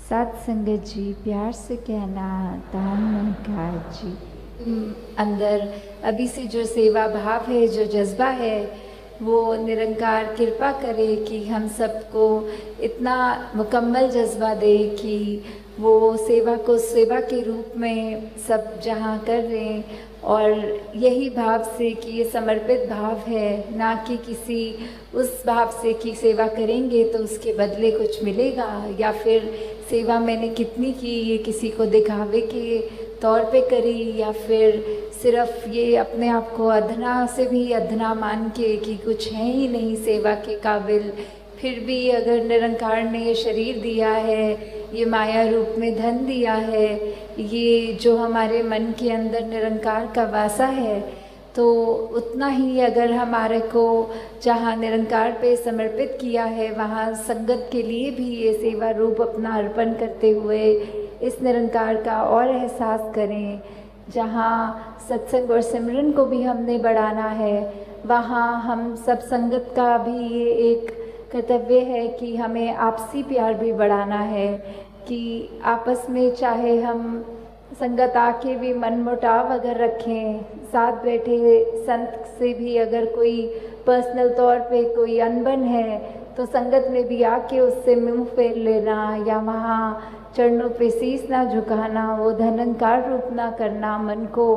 सात संगत जी, प्यार से कहना तन मन का जी। अंदर अभी से जो सेवा भाव है, जो जज्बा है, वो निरंकार कृपा करे कि हम सबको इतना मुकम्मल जज्बा दे कि वो सेवा को सेवा के रूप में सब जहाँ कर रहे हैं। और यही भाव से कि ये समर्पित भाव है, ना कि किसी उस भाव से कि सेवा करेंगे तो उसके बदले कुछ मिलेगा, या फिर सेवा मैंने कितनी की ये किसी को दिखावे के तौर पे करी, या फिर सिर्फ ये अपने आप को अधना से भी अधना मान के कि कुछ है ही नहीं सेवा के काबिल। फिर भी अगर निरंकार ने ये शरीर दिया है, ये माया रूप में धन दिया है, ये जो हमारे मन के अंदर निरंकार का वासा है, तो उतना ही अगर हमारे को जहाँ निरंकार पे समर्पित किया है वहाँ संगत के लिए भी ये सेवा रूप अपना अर्पण करते हुए इस निरंकार का और एहसास करें। जहाँ सत्संग और सिमरन को भी हमने बढ़ाना है, वहाँ हम सब संगत का भी ये एक कर्तव्य है कि हमें आपसी प्यार भी बढ़ाना है, कि आपस में चाहे हम संगत आके भी मनमुटाव अगर रखें, साथ बैठे संत से भी अगर कोई पर्सनल तौर पे कोई अनबन है तो संगत में भी आके उससे मुंह फेर लेना, या वहाँ चरणों पे शीश ना झुकाना, वो धनंकार रूप ना करना मन को,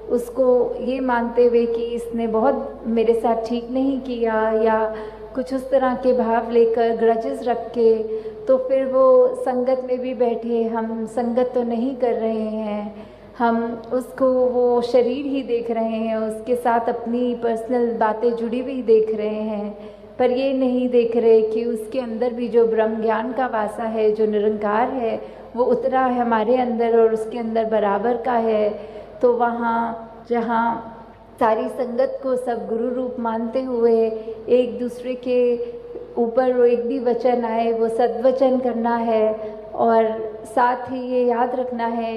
उसको ये मानते हुए कि इसने बहुत मेरे साथ ठीक नहीं किया, या कुछ उस तरह के भाव लेकर ग्रजेस रख के, तो फिर वो संगत में भी बैठे हम संगत तो नहीं कर रहे हैं, हम उसको वो शरीर ही देख रहे हैं, उसके साथ अपनी पर्सनल बातें जुड़ी हुई देख रहे हैं, पर ये नहीं देख रहे कि उसके अंदर भी जो ब्रह्म ज्ञान का वासा है, जो निरंकार है, वो उतरा है हमारे अंदर और उसके अंदर बराबर का है। तो वहाँ जहाँ सारी संगत को सब गुरु रूप मानते हुए एक दूसरे के ऊपर वो एक भी वचन आए वो सद्वचन करना है, और साथ ही ये याद रखना है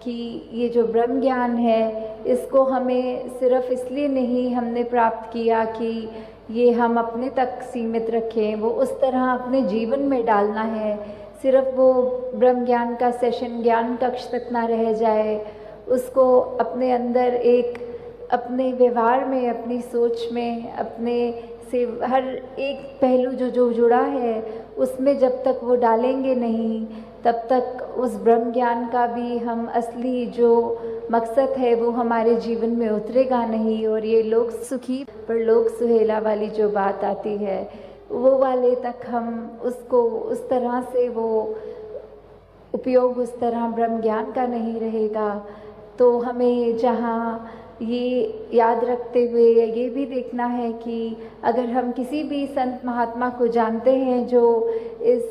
कि ये जो ब्रह्म ज्ञान है इसको हमें सिर्फ इसलिए नहीं हमने प्राप्त किया कि ये हम अपने तक सीमित रखें, वो उस तरह अपने जीवन में डालना है। सिर्फ वो ब्रह्म ज्ञान का सेशन ज्ञान कक्ष तक ना रह जाए, उसको अपने अंदर एक अपने व्यवहार में, अपनी सोच में, अपने से हर एक पहलू जो जुड़ा है उसमें जब तक वो डालेंगे नहीं, तब तक उस ब्रह्म ज्ञान का भी हम असली जो मकसद है वो हमारे जीवन में उतरेगा नहीं। और ये लोक सुखी पर लोक सुहेला वाली जो बात आती है, वो वाले तक हम उसको उस तरह से वो उपयोग उस तरह ब्रह्म ज्ञान का नहीं रहेगा। तो हमें जहाँ ये याद रखते हुए ये भी देखना है कि अगर हम किसी भी संत महात्मा को जानते हैं जो इस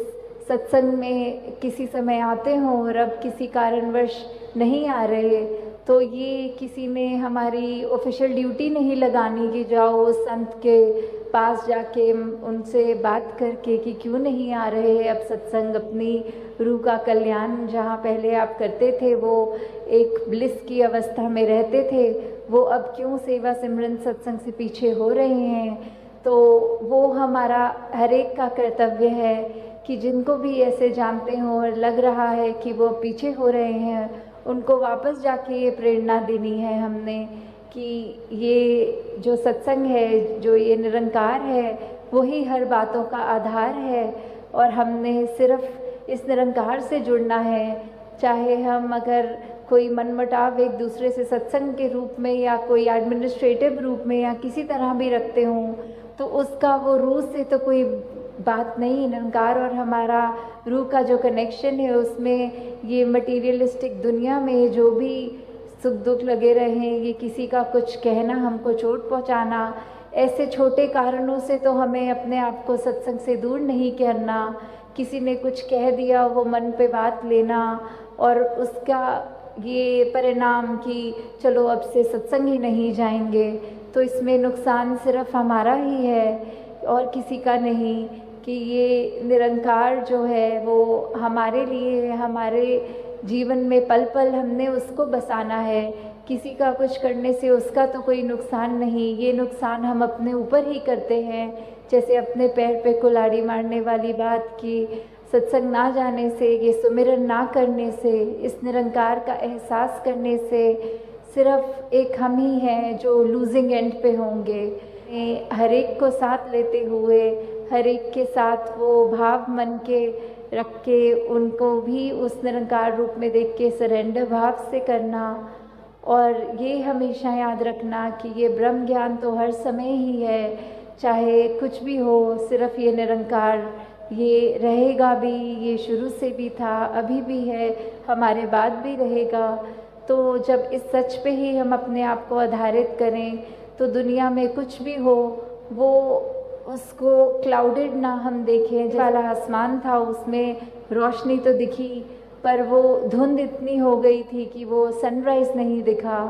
सत्संग में किसी समय आते हों और अब किसी कारणवश नहीं आ रहे, तो ये किसी ने हमारी ऑफिशियल ड्यूटी नहीं लगानी कि जाओ उस संत के पास जाके उनसे बात करके कि क्यों नहीं आ रहे अब सत्संग, अपनी रूह का कल्याण जहाँ पहले आप करते थे, वो एक ब्लिस की अवस्था में रहते थे, वो अब क्यों सेवा सिमरन सत्संग से पीछे हो रहे हैं। तो वो हमारा हर एक का कर्तव्य है कि जिनको भी ऐसे जानते हों और लग रहा है कि वो पीछे हो रहे हैं, उनको वापस जाके ये प्रेरणा देनी है हमने कि ये जो सत्संग है, जो ये निरंकार है, वही हर बातों का आधार है, और हमने सिर्फ इस निरंकार से जुड़ना है। चाहे हम अगर कोई मनमुटाव एक दूसरे से सत्संग के रूप में या कोई एडमिनिस्ट्रेटिव रूप में या किसी तरह भी रखते हों, तो उसका वो रूह से तो कोई बात नहीं। निरंकार और हमारा रूह का जो कनेक्शन है उसमें ये मटीरियलिस्टिक दुनिया में जो भी सुख दुख लगे रहें, ये किसी का कुछ कहना, हमको चोट पहुंचाना, ऐसे छोटे कारणों से तो हमें अपने आप को सत्संग से दूर नहीं करना। किसी ने कुछ कह दिया वो मन पे बात लेना और उसका ये परिणाम कि चलो अब से सत्संग ही नहीं जाएंगे, तो इसमें नुकसान सिर्फ हमारा ही है और किसी का नहीं। कि ये निरंकार जो है वो हमारे लिए, हमारे जीवन में पल पल हमने उसको बसाना है। किसी का कुछ करने से उसका तो कोई नुकसान नहीं, ये नुकसान हम अपने ऊपर ही करते हैं। जैसे अपने पैर पे कुल्हाड़ी मारने वाली बात कि सत्संग ना जाने से, ये सुमिरन ना करने से, इस निरंकार का एहसास करने से सिर्फ एक हम ही हैं जो लूजिंग एंड पे होंगे। हर एक को साथ लेते हुए, हर एक के साथ वो भाव मन के रख के, उनको भी उस निरंकार रूप में देख के सरेंडर भाव से करना। और ये हमेशा याद रखना कि ये ब्रह्म ज्ञान तो हर समय ही है, चाहे कुछ भी हो, सिर्फ ये निरंकार ये रहेगा भी, ये शुरू से भी था, अभी भी है, हमारे बाद भी रहेगा। तो जब इस सच पे ही हम अपने आप को आधारित करें तो दुनिया में कुछ भी हो वो उसको क्लाउडेड ना हम देखें। वाला आसमान था उसमें रोशनी तो दिखी, पर वो धुंध इतनी हो गई थी कि वो सनराइज़ नहीं दिखा।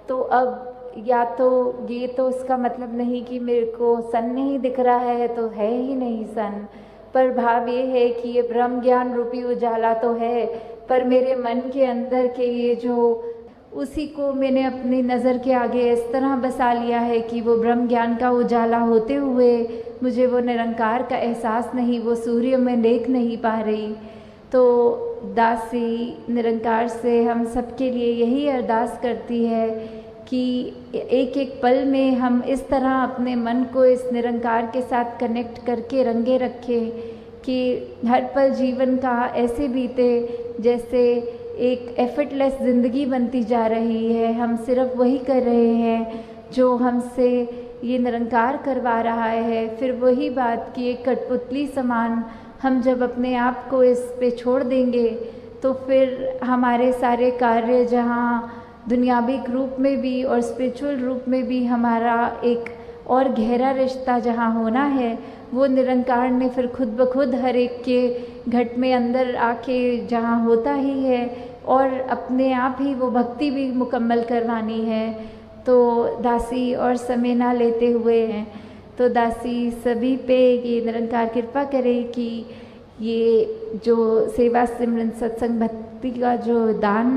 तो अब या तो ये तो इसका मतलब नहीं कि मेरे को सन नहीं दिख रहा है तो है ही नहीं सन, पर भाव ये है कि ये ब्रह्म ज्ञान रूपी उजाला तो है, पर मेरे मन के अंदर के ये जो उसी को मैंने अपनी नज़र के आगे इस तरह बसा लिया है कि वो ब्रह्म ज्ञान का उजाला होते हुए मुझे वो निरंकार का एहसास नहीं, वो सूर्य में देख नहीं पा रही। तो दासी निरंकार से हम सबके लिए यही अरदास करती है कि एक एक पल में हम इस तरह अपने मन को इस निरंकार के साथ कनेक्ट करके रंगे रखें कि हर पल जीवन का ऐसे बीते जैसे एक एफर्टलेस ज़िंदगी बनती जा रही है। हम सिर्फ वही कर रहे हैं जो हमसे ये निरंकार करवा रहा है। फिर वही बात कि एक कठपुतली समान हम जब अपने आप को इस पे छोड़ देंगे तो फिर हमारे सारे कार्य जहाँ दुनियावी रूप में भी और स्पिरिचुअल रूप में भी हमारा एक और गहरा रिश्ता जहाँ होना है, वो निरंकार ने फिर खुद ब खुद हर एक के घट में अंदर आके जहाँ होता ही है और अपने आप ही वो भक्ति भी मुकम्मल करवानी है। तो दासी और समय ना लेते हुए हैं तो दासी सभी पे ये निरंकार कृपा करे कि ये जो सेवा सिमरन सत्संग भक्ति का जो दान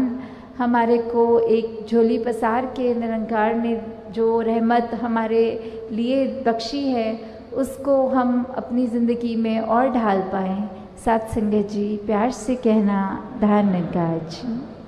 हमारे को एक झोली पसार के निरंकार ने जो रहमत हमारे लिए बख्शी है उसको हम अपनी ज़िंदगी में और ढाल पाएँ। साथ संगत जी प्यार से कहना धन्यवाद जी।